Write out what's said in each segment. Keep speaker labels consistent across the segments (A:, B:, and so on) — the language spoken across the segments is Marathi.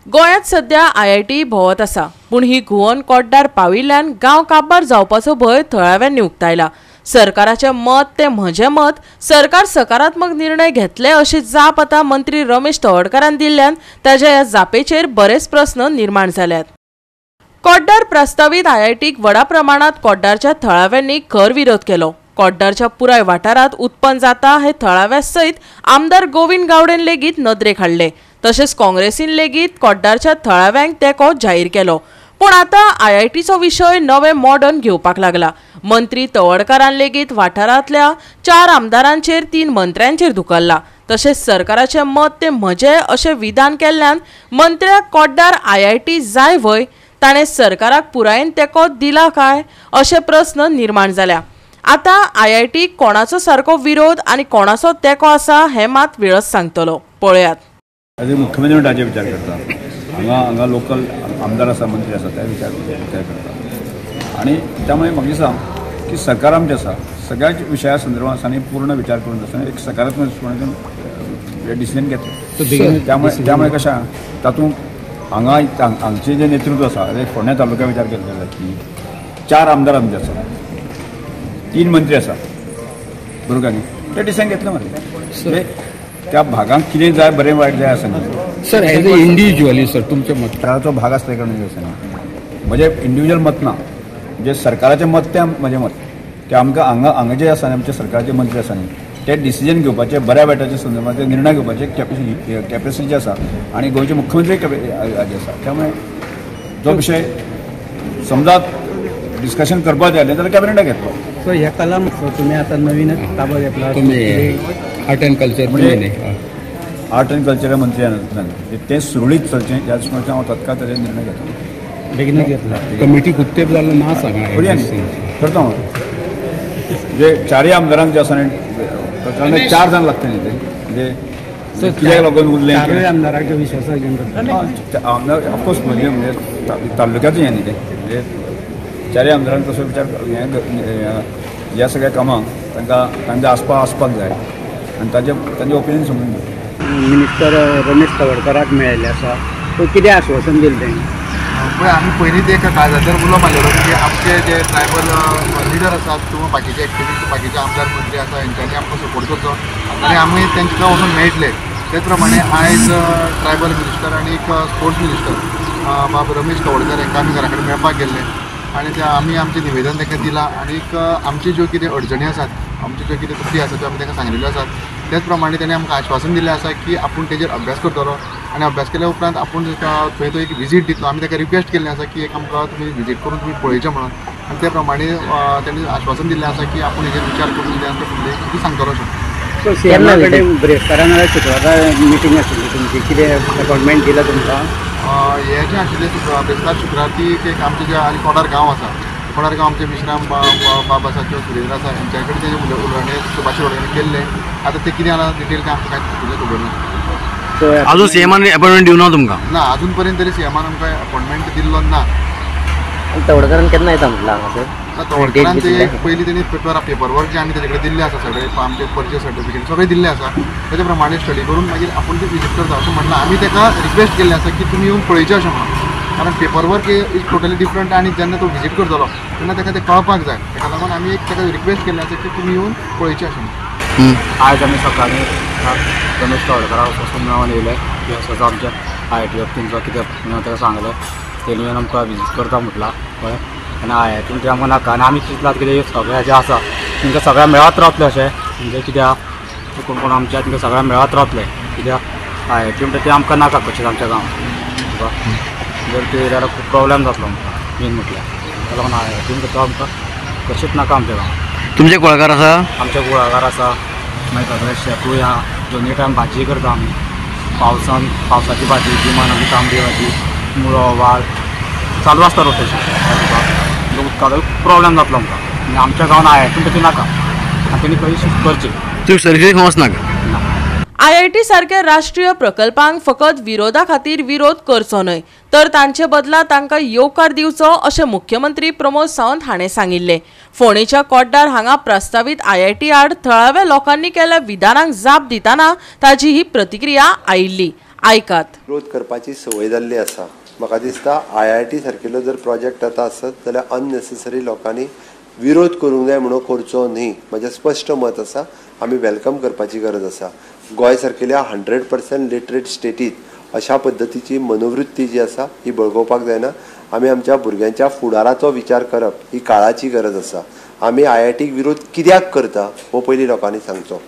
A: गोंयांत सध्या IIT भोंवत आसा, पूण ही घुंवण कोड्डार पाविल्ल्यान गांव काबार जावपाचो भंय थळाव्यांनी उक्तायला। सरकाराचे मत ते म्हजें मत, सरकार सकारात्मक निर्णय घेतले अशी जाप आतां मंत्री रमेश तवडकरान दिल्ल्यान ताच्या ह्या जापेचेर बरेच प्रस्न निर्माण जाल्यात। कोड्डार प्रस्तावित IITक व्हडा प्रमाणात कोड्डारच्या थळाव्यांनी खर विरोध केलो। कोड्डारच्या पुराय वाठारांत उत्पन्न जाता हे थळाव्या सयत आमदार गोविंद गावडेन लेगीत नदरेक हाडले। तशेंच काँग्रेसीन लेगीत कोड्डारच्या थळाव्यांक तेंको जाहीर केलो। पूण आतां IITचो विशय नवे मॉडर्न घेवपाक लागला। मंत्री तवडकरान लेगीत वाठारांतल्या 4 आमदारांचेर 3 मंत्र्यांचेर धुकल्ला। तशेंच सरकाराचे मत ते म्हजे अशें विधान केल्ल्यान मंत्र्याक कोड्डार IIT जाय वय ताणें सरकाराक पुरायेन तेंको दिला काय अशे प्रस्न निर्माण जाल्या। आतां IITक कोणाचो सारको विरोध आनी कोणाचो तेंको आसा हें मात वेळच सांगतलो। पळयात।
B: मुख्यमंत्री ताजे विचार करता, हांगा लोकल आमदार आसा, मंत्री आसा, ते विचार करता आनी त्यामुळे म्हाका दिसता की सरकार आमचें आसा सगळ्याच विशया संदर्भात आनी पूर्ण विचार करून आसा एक सकारात्मक दृश्टीकोनातून डिसिजन घेतले। त्यामुळे कशें तातूंत हांगचे जे नेतृत्व आसा फोंड्या तालुक्या विचार केल्लो की 4 आमदार आमचे आसा, 3 मंत्री आसा, बरोबर न्ही, ते डिसिजन घेतले मरे त्या भागांक कितें जाय बरें वायट जाय आसा न्ही
C: sir. As a individually sir तुमचें मत
B: सरकाराचो भाग आसले कारणान आसा न्ही, म्हजें इंडिव्हिज्युअल मत ना, म्हणजे सरकाराचें मत तें म्हजें मत की आमकां हांगा जे आसा न्ही आमचे सरकाराचे मंत्री आसा न्ही ते डिसिजन घेवपाचे बऱ्या वायटाच्या संदर्भात ते निर्णय घेवपाचे कॅपेसिटी आसा आनी गोंयचे मुख्यमंत्री हाजे आसा। त्यामुळे जो विशय समजा डिस्कशन करपाक जाय जाल्यार कॅबिनेटाक घेतलो।
D: सो ह्या कलम तुम्ही आता नवीनच ताबा घेतला,
C: आर्ट एंड कल्चर
B: म्हणजे आर्ट एंड कल्चर मंत्री ते सुरळीत चलचें ह्या दृश्टीकोनातल्यान हांव तत्काळ ताचेर निर्णय घेतलो,
D: बेगीनच घेतला।
C: कमिटी कुत्तेप जालो ना सांगा
B: करता हांव म्हणजे 4 आमदारांक जे आसा न्ही 4 जाण लागता न्ही ते म्हणजे कित्याक लागून उरलें
D: 4 आमदारांच्या विश्वासाक घेवन करता
B: आमदार ऑफकोर्स म्हणजे तालुक्याचें हें न्ही ते म्हणजे 4 आमदारांक तसो विचार ह्या सगळ्या कामांक तांकां आसपाक जाय आनी ताजें ओपिनियन समजून घेवप।
D: मिनिस्टर रमेश तवडकराक मेळिल्लें आसा, तो कितें आश्वासन दिलें तें
E: पळय आमी पयलींच एक कागदाचेर उलो मारलेलो की आमचे जे ट्रायबल लिडर आसात किंवा बाकीचे एक्टिविस्ट बाकीचे आमदार मंत्री आसा हेंच्यांनी आमकां सपोर्ट करचो आनी आमी तेंकां वचून मेळटले। तेच प्रमाणे आयज ट्रायबल मिनिस्टर आनी स्पोर्ट्स मिनिस्टर बाब रमेश तवडकर हांकां आमी घरा कडेन मेळपाक गेल्ले आनी आमी आमचें निवेदन तांकां दिलां आनी आमची ज्यो कितें अडचणी आसात, आमच्यो ज्यो कितें त्रुटी आसात त्यो आमी तांकां सांगिल्ल्यो आसात। त्याच प्रमाणे ताणें आमकां आश्वासन दिल्लें आसा की आपूण तेजेर अभ्यास करतलो आनी अभ्यास केल्या उपरांत आपूण थंय तो एक विजीट दितलो। आमी ताका रिक्वेस्ट केल्लें आसा की एक आमकां तुमी विजीट करून तुमी पळयचें म्हणून आनी त्या प्रमाणे ताणें आश्वासन दिल्लें आसा की आपूण हेजेर विचार करून कितें आसा फुडले ती सांगतलो अशें।
D: सीएमा कडेन ब्रेस्तारान शुक्रवारा मिटींग आशिल्ली तुमची, कितें अपॉइंटमेंट दिला तुमकां?
E: हे जें आशिल्लें ब्रेस्तार शुक्रार ती एक आमचे जे आनी कोडार गांव आसा, कोडार गांव आमचे विश्राम बाब आसा किंवा सुरेंद्र आसा हेंच्या कडेन तेजे उलोवणे सुभाष उलोवणे केल्ले। आतां ते कितें आसा डिटेल काय आमकां कांय खबर ना।
F: अजून सीएमान अपॉइंटमेंट दिवना तुमकां?
E: ना, अजून पर्यंत तरी सीएमान आमकां अपॉइंटमेंट दिल्लो ना।
D: तवडकरान केन्ना येता म्हटलां हांगासर?
E: तवडकरान ते पयलीं तेणी पेपर वर्क जे आमी तेजे कडेन दिल्लें आसा सगळे आमचे परचेस सर्टिफिकेट सगळें दिल्लें आसा, तेजे प्रमाणे स्टडी करून मागीर आपूण ते विजीट करता अशें म्हटलां। आमी ताका रिक्वेस्ट केल्लें आसा की तुमी येवन पळयचें अशें म्हणून, कारण paper work is totally different आनी जेन्ना तो विजीट करतलो तेन्ना ताका तें कळपाक जाय। ताका लागून आमी एक ताका रिक्वेस्ट केल्लें आसा की तुमी येवन पळयचें अशें म्हणून।
G: आज आमी सकाळीं रमेश तवडकरा वचून मेळोन येयले की असो आमच्या IIT तेंचो कितें ताका सांगलें तेणी येवन आमकां विजीट करता म्हटलां कळ्ळें। आनी IIT ते आमकां नाका आनी आमी चिंतलां कितें सगळें जें आसा तेंकां सगळ्या मेळत रावतलें अशें, म्हणजे कित्याक कोण कोण आमच्या तेंकां सगळ्या मेळत रावतलें कित्याक IIT म्हणटा तें आमकां नाका कशें आमच्या गांवांत जर ते जाल्यार खूब प्रॉब्लेम जातलो आमकां मेन म्हटल्यार। ताका लागून IIT म्हणटा तो आमकां कशेंच नाका आमच्या गांवांत।
F: तुमचे कुळागर आसा?
G: आमचे कुळागर आसा, मागीर सगळे शेतूय आहा, दोनी टायम भाजी करता आमी, पावसाची भाजी, गिमान आमी तांबडी भाजी, मुळो वाल चालू आसता रोटेशन। उदकाचो प्रॉब्लेम जातलो आमकां आनी आमच्या गांवांत IIT तशी नाका आनी तेणी खंय शिफ्ट करची।
F: तूं सर्विसीक वचनाका?
A: IIT सारख्या राष्ट्रीय प्रकल्पांक फकत विरोधा खातीर विरोध करचो न्हय तर तांचे बदला तांकां येवकार दिवचो अशें मुख्यमंत्री प्रमोद सावंत हाणें सांगिल्लें। फोंडेच्या कोड्डार हांगा प्रस्तावित IIT आड थळाव्या लोकांनी केल्या विधानांक जाप दिताना ताची ही प्रतिक्रिया आयिल्ली। ऐकात.
H: विरोध करपाची संवय जाल्ली आसा. म्हाका दिसता IIT सारकेलो जर प्रोजेक्ट आतां आसत जाल्यार अननेसेसरी लोकांनी विरोध करूंक जाय म्हणून करचो न्ही. म्हजें स्पश्ट मत आसा. आमी वेलकम करपाची गरज आसा. गोंय सारकेल्या 100% लिटरेट स्टेटीत अशा पद्दतीची मनोवृत्ती जी आसा ही बळगोवपाक जायना. आमी आमच्या भुरग्यांच्या फुडाराचो विचार करप ही काळाची गरज आसा. आमी IITक विरोध कित्याक करता हो पयलीं लोकांनी सांगचो.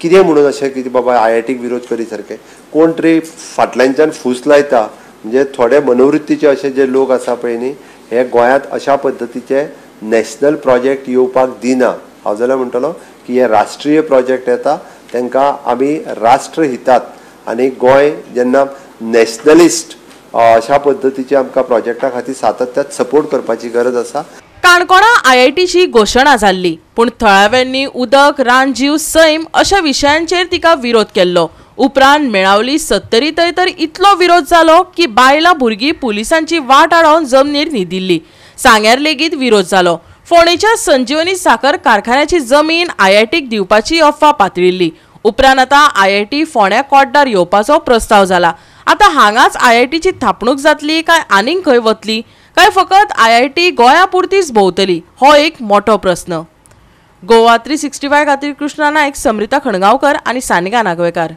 H: कितें म्हणून अशें की बाबा IITक विरोध करी सारकें कोण तरी फाटल्यानच्यान फूस लायता. म्हणजे थोडे मनोवृत्तीचे अशे जे लोक आसा पळय न्ही हे गोंयांत अशा पद्दतीचे नॅशनल प्रोजेक्ट येवपाक दिना. हांव जाल्यार म्हणटलो की हे राष्ट्रीय प्रोजेक्ट येता तांकां आमी राष्ट्र हितात आनी गोंय जेन्ना नॅशनलिस्ट अशा पद्दतीचे आमकां प्रोजेक्टा खातीर सातत्यात सपोर्ट करपाची गरज आसा.
A: काणकोणा IITची घोशणा जाल्ली पूण थळाव्यांनी उदक, रानजीव, सैम अशा विशयांचेर तिका विरोध केल्लो. उपरांत मेळावली सत्तरीतय तर इतलो विरोध जालो की बायलां भुरगीं पुलिसांची वाट आडोवन जमनीर न्हिदिल्ली. सांग्यार लेगीत विरोध जालो. फोंडेच्या संजीवनी साखर कारखान्याची जमीन IITक दिवपाची अफवा पातळिल्ली. उपरांत आतां IIT फोंड्या कोड्डार येवपाचो प्रस्ताव जाला. आतां हांगाच IITची थापणूक जातली काय आनीक खंय वतली काय फकत IIT गोंया पुरतीच भोंवतली हो एक मोठो प्रस्न. गोवा 365 खातीर कृष्णा नायक, समृता खणगांवकर आनी सानिका नागवेकार.